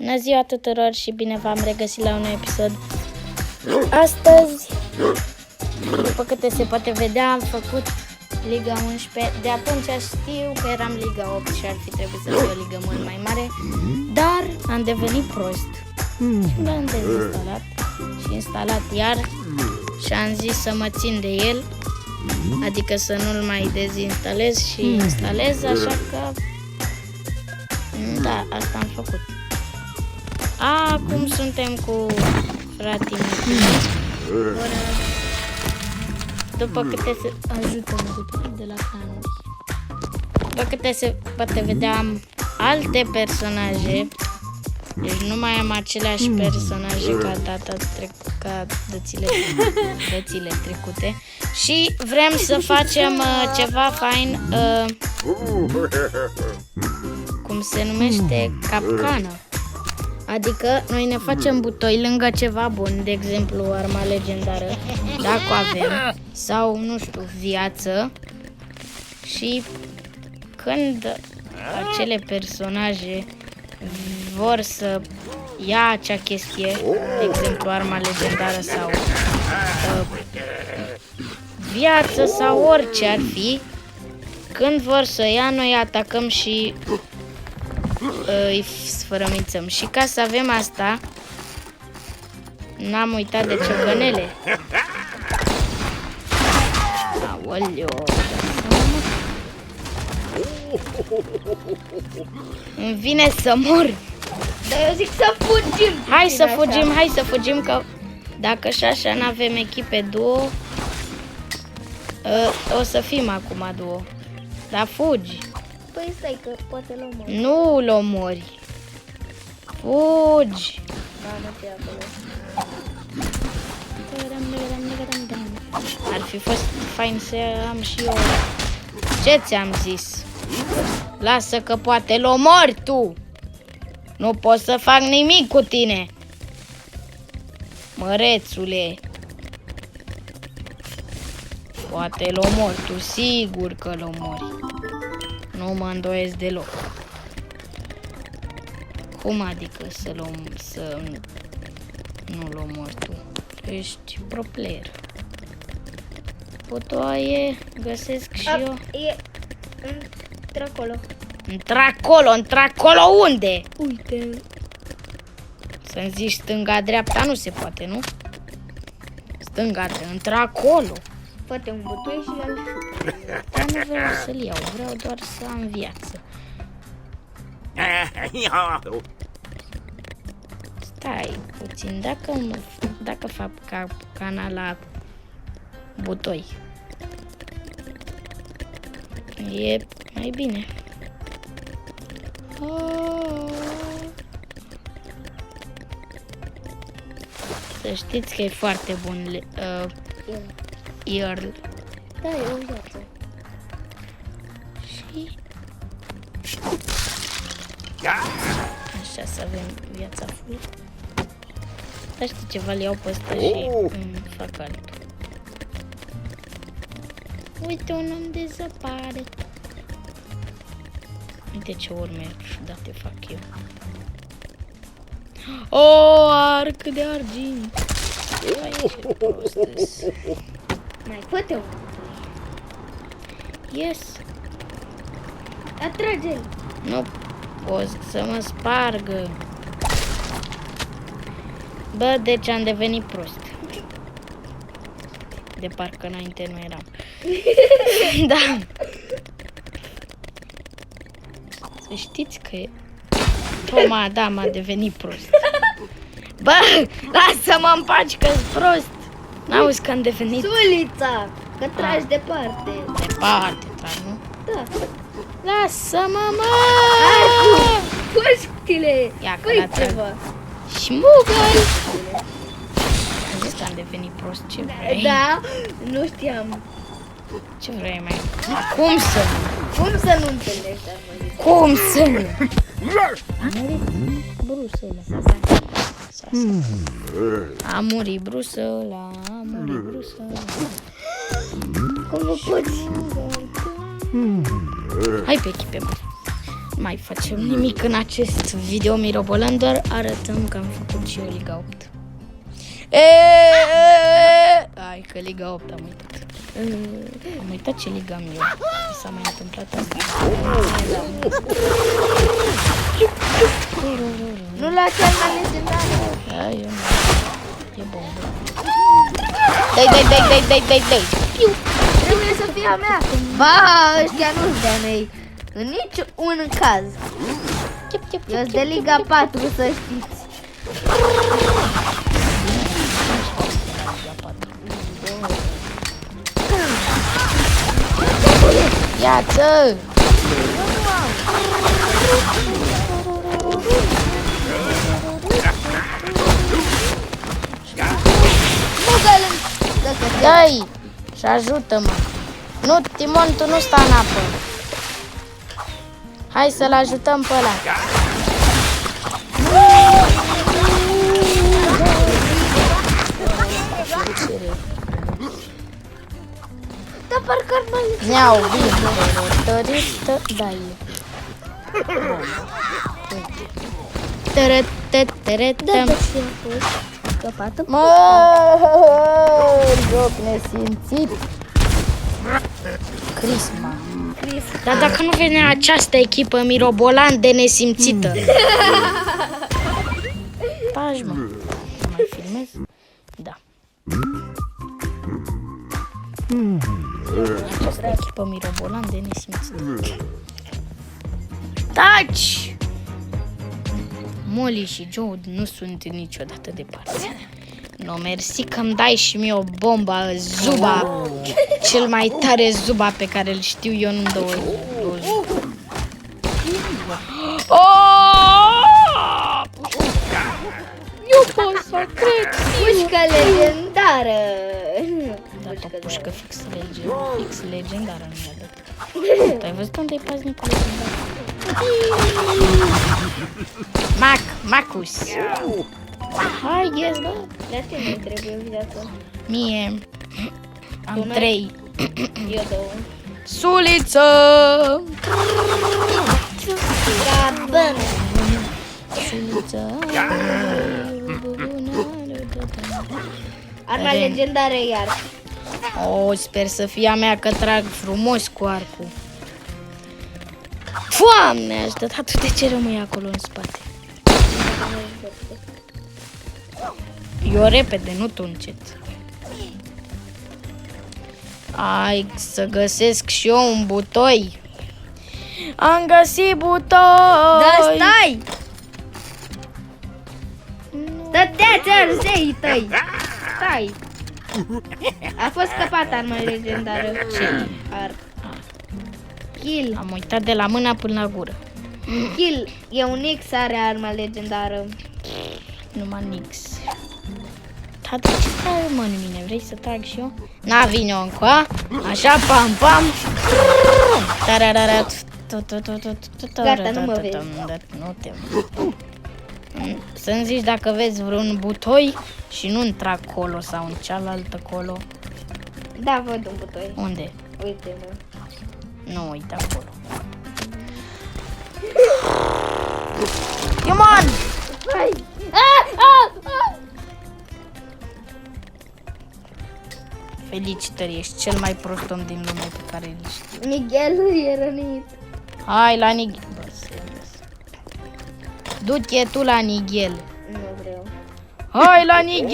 Bună ziua tuturor și bine v-am regăsit la un episod. Astăzi, după câte se poate vedea, am făcut Liga 11. De atunci știu că eram Liga 8 și ar fi trebuit să fie o ligă mult mai mare, dar am devenit prost și l-am dezinstalat și instalat iar și am zis să mă țin de el, adică să nu-l mai dezinstalez și instalez, așa că da, asta am făcut. Acum suntem cu frații mei. După câte se... Ajută-mă de la canuri. După câte se poate vedea, am alte personaje. Deci nu mai am aceleași personaje ca dățile trecute. Și vrem să facem ceva fain, cum se numește, capcană. Adică noi ne facem butoi lângă ceva bun, de exemplu arma legendară, dacă o avem, sau nu știu, viață. Și când acele personaje vor să ia acea chestie, de exemplu arma legendară sau viață sau orice ar fi, când vor să o ia, noi atacăm și îi sfărămițăm. Și ca să avem asta, n-am uitat de ciocănele. Aoleo, îmi vine să mor. Dar eu zic să fugim. Hai să fugim, că dacă și așa n-avem echipe duo, o să fim acum duo. Dar fugi. Păi stai că poate l omori. Nu-l omori. Fugi. Ar fi fost fain să am și eu. Ce ți-am zis? Lasă că poate l omori tu. Nu pot să fac nimic cu tine, mărețule. Poate l omori tu, sigur că l omori. Nu mă îndoiesc deloc. Cum adică să nu-l omori tu? Ești pro player. Butoaie găsesc și eu. E într-acolo. Într-acolo unde? Uite. Să-mi zici stânga-dreapta nu se poate, nu? Stânga-dreapta, într-acolo. Poate un butoi și al Dar nu vreau să-l iau, vreau doar să am viață. Stai puțin, dacă fac capcana la butoi, e mai bine. Să știți că e foarte bun Earl. Da, e o viață. Și așa să avem viața full. Dar știi ceva, le iau pe ăsta și fac altul. Uite, un om de zăpadă. Uite ce urme ciudate fac eu. O, arc de argint. Hai, ce prost-s. Mai poate un Yes. atrage-l. Nu pot să mă spargă. Bă, deci am devenit prost. De parcă înainte nu eram. Da. Să știți că Toma, da, m-a devenit prost. Bă, lasă-mă în pace că-s prost. N-auzi că am devenit... Sulița, că tragi departe. Departe, trag, nu? Da. Lasă-mă, mă! Puștile! Ia că Păi la trag. ceva. Șmugăi! Am zis că am devenit prost, ce vrei? Da, nu știam. Ce vrei mai? Cum să nu? Cum să nu înțelegi asta? Cum să nu? Brusăla. A murit Brusăla, a murit Brusăla. Cum nu poți? Hai pe echipe, bă. Nu mai facem nimic în acest video mirobolan, doar arătăm că am făcut și eu Liga 8. Hai că Liga 8 am uitat. Am uitat ce Liga am eu. S-a mai întâmplat asta. Nu la cel mai legendară. Da, eu nu. E bombă. Dai. Trebuie să fie a mea. Ba, ăștia nu-ți dă mei. În niciun caz. Eu sunt de Liga 4, să știți. Ia-ță! Dai! Și ajută-mă! Nu, Timon, tu nu sta în apă! Hai să-l ajutăm pe ăla! Da, parcă ar mai... Neau, bine! Dai! Tărătătărătăm! Scăpată. Joc nesimțit! Crisma! Dar dacă nu venea această echipă mirobolan de nesimțită? Taci, mă! Mai filmez? Da. Această echipă mirobolan de nesimțită. Taci! Molly și Joe nu sunt niciodată departe. No, mersi că-mi dai și mie o bombă, Zuba, cel mai tare Zuba pe care îl știu eu în două. Nu pot să cred. Pușcă legendară. Da, pe pușcă fix legendară nu i-a dat. Tu ai văzut unde-i paznicul legendar? Macus. Hai, yes, bă. La tine trebuie viața. Mie am 3. Eu 2. Suliță! Gabăn. Suliță! Arma legendară iar. Oh, sper să fie a mea că trag frumos cu arcul. Doamne, ajută, tatu, de ce rămâi acolo în spate? Eu repede, nu tu încet. Hai să găsesc și eu un butoi. Am găsit butoi. Da, stai! Stăteați arzei tăi! Stai! A fost scăpat arma legendară. Ce? Arc. Kill. Am uitat de la mâna până la gură. Kill. E un X, are arma legendară. Numai nix. Tatu, ce stai, mă, în mine? Vrei să trag și eu? Na, vine o încoa. Așa, pam, pam. Gata, nu mă vezi. Nu te... Să-mi zici dacă vezi vreun butoi și nu într-acolo sau în cealaltă colo. Da, văd un butoi. Unde? Uite-mă. Nu, uite acolo. Timon! Hai! Felicitări, ești cel mai prost om din lume pe care îl știu. Miguel e rănit. Hai la Nigel. Du-te tu la Nigel. Nu vreau. Hai la Nigel!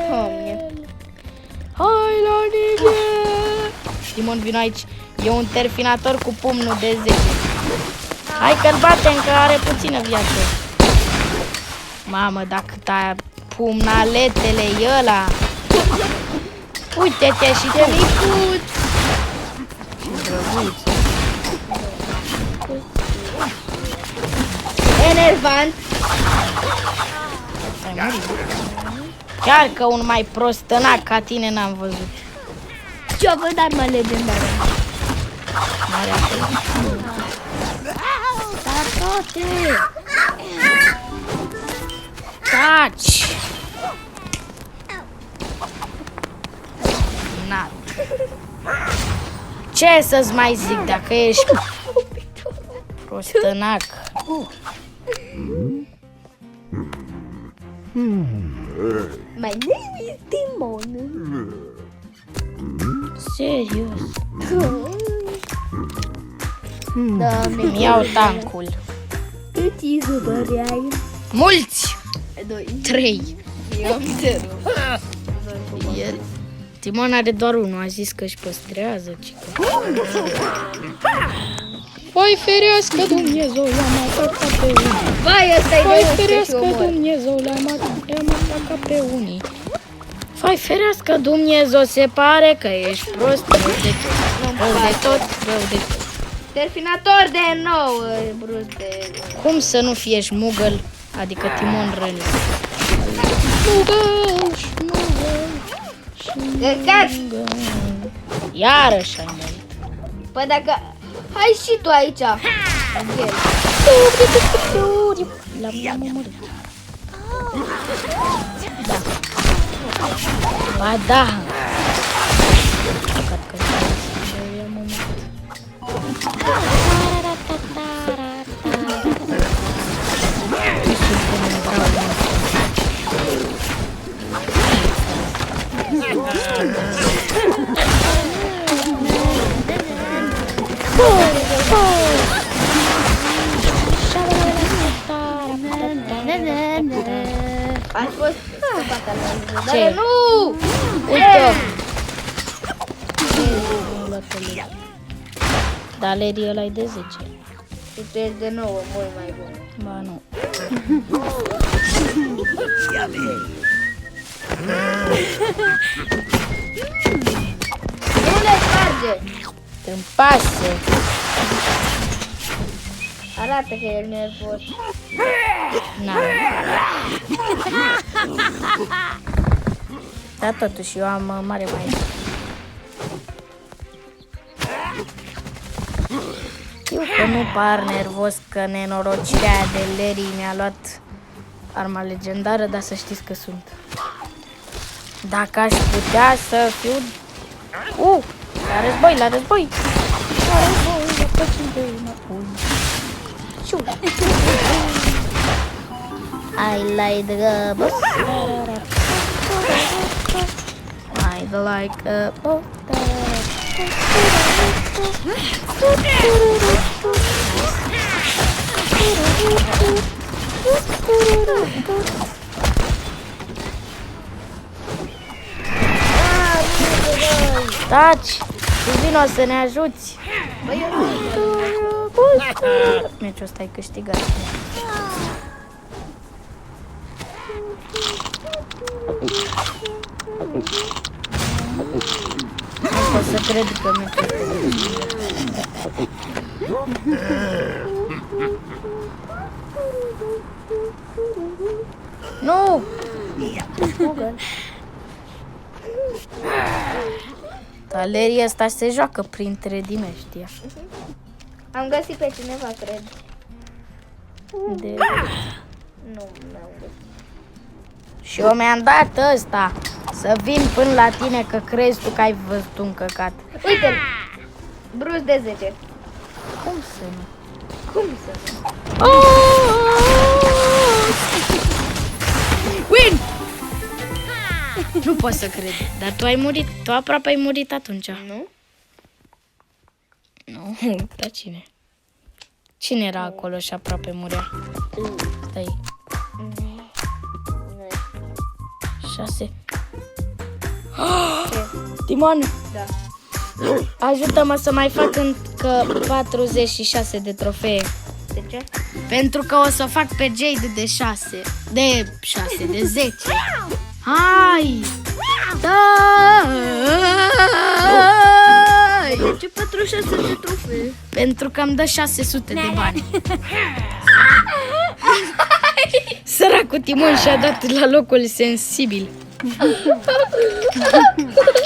Doamne. Hai la Nigel! Timon, vino aici. E un terminator cu pumnul de 10. Hai că-l batem, că are puțină viață. Mamă, dacă ta pumnaletele e ăla. Uite-te și tu. Micuț. Drăguț. Enervant. Ai murit. Chiar că un mai prostănac ca tine n-am văzut. Ce-o văd arma legendară. Mare acolo. Tacote. Taci! Nat. Ce să-ți mai zic dacă ești prostănac? My name is Timon. Serios? Doamne, Îmi iau tancul. câți zubări ai? Mulți! 2. 3. Eu am 0. Timon are doar unul, a zis că își păstrează, cică. Vai ferească Dumnezeu, l-am atacat pe unii. Vai, ăsta-i Vai de ferească Dumnezeu, l-am atacat pe unii. Vai ferească Dumnezeu, se pare că ești prost, rău de tot, rău de tot. Terminator de nou, brusc de... Cum să nu fie șmugăl, adică Timon Rănic? Șmugăl, Găgat! Iarăși ai murit. Păi dacă... Hai și tu aici. Angel. L-am omorât. Da. Ba da. Păcat că l-am omorât. Ai fost scăpată la Ce? dar nu! Uite-o! Dar Larry ăla e de 10. Și tu ești de 9, mult mai bun. Ba nu. Nu le sparge! Îmi pasă. Arată că e nervos. Na. Dar totuși eu am mare mai. Știu că nu par nervos că nenorocirea de Larry mi-a luat arma legendară, dar să știți că sunt. Dacă aș putea să fiu... La război, la război! La război, la păcinte, înapoi. Știu. I like the bus. I like a boat. Taci! Tu vino să ne ajuți! Meciul ăsta e câștigat. Nu pot să cred că meciul ăsta e câștigat. Nu! Larry ăsta se joacă printre dime, știa. Am găsit pe cineva, cred. De... Nu mi-am găsit. Și eu mi-am dat ăsta să vin până la tine că crezi tu că ai văzut un căcat. Uite-l! Brus de 10. Cum să nu? Cum să nu? Win! Nu pot să cred. Dar tu ai murit. Tu aproape ai murit atunci. Nu? Nu, dar cine? Cine era acolo și aproape murea? Stai. 6. Timon, Da. ajută-mă să mai fac încă 46 de trofee. De ce? Pentru că o să fac pe Jade de 6. De 6, de 10. Hai! Dai! De ce 46 de trofee? Pentru că îmi dă 600 de bani. Săracul Timon și-a dat la locul sensibil.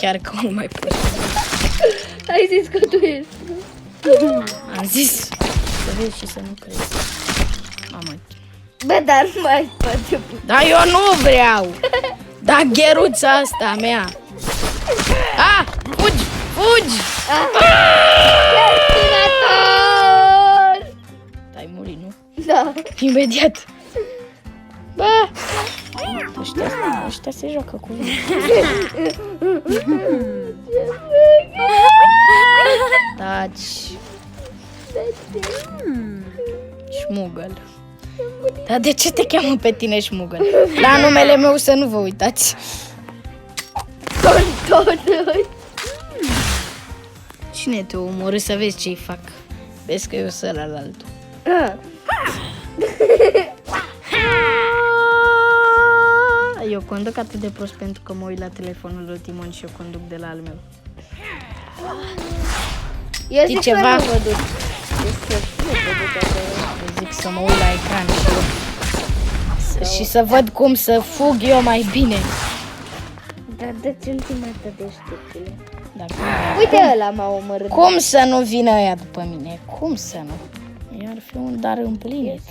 Chiar că nu mai pot. Ai zis că tu ești. Am zis să vezi și să nu crezi. Mamă. Bă, dar nu mai poate. Dar eu nu vreau. Da, gheruța asta mea. Fugi, Fugi! Terminator! Ai murit, nu? Da. Imediat. Bă! Ăștia se joacă cu mine. Taci. Șmugăl. Dar de ce te cheamă pe tine Șmugăl? La numele meu să nu vă uitați. Cine te omorâ să vezi ce-i fac? Vezi că eu sunt la altul. Eu conduc atât de prost pentru că mă uit la telefonul lui Timon și eu conduc de la al meu. Eu Știi zic ceva? că nu vă duc. Eu zic să mă uit la ecran și să văd cum să fug eu mai bine. Dar dă-ți ultima ta de știpile. Dacă Uite ăla m-a omorât. cum să nu vină ăia după mine? Cum să nu? Ar fi un dar împlinit.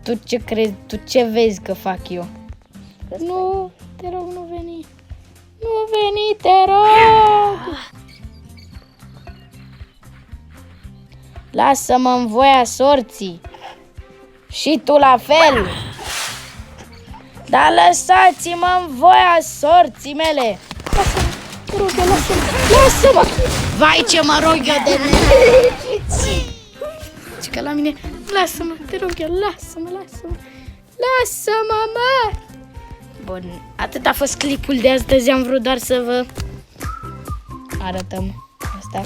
Tu ce crezi? Tu ce vezi că fac eu? Nu, te rog, nu veni. Nu veni, te rog! Lasă-mă în voia sorții. Și tu la fel. Dar lăsați-mă în voia sorții mele. Lasă-mă, te rog eu, lasă-mă. Lasă-mă! Vai ce mă rog eu de nefericiți! Și că la mine, lasă-mă, te rog eu, lasă-mă, lasă-mă. Lasă-mă, mă! Bun, atât a fost clipul de astăzi. Am vrut doar să vă arătăm asta.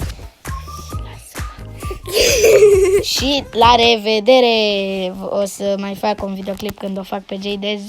Și la revedere! O să mai fac un videoclip când o fac pe JDZ.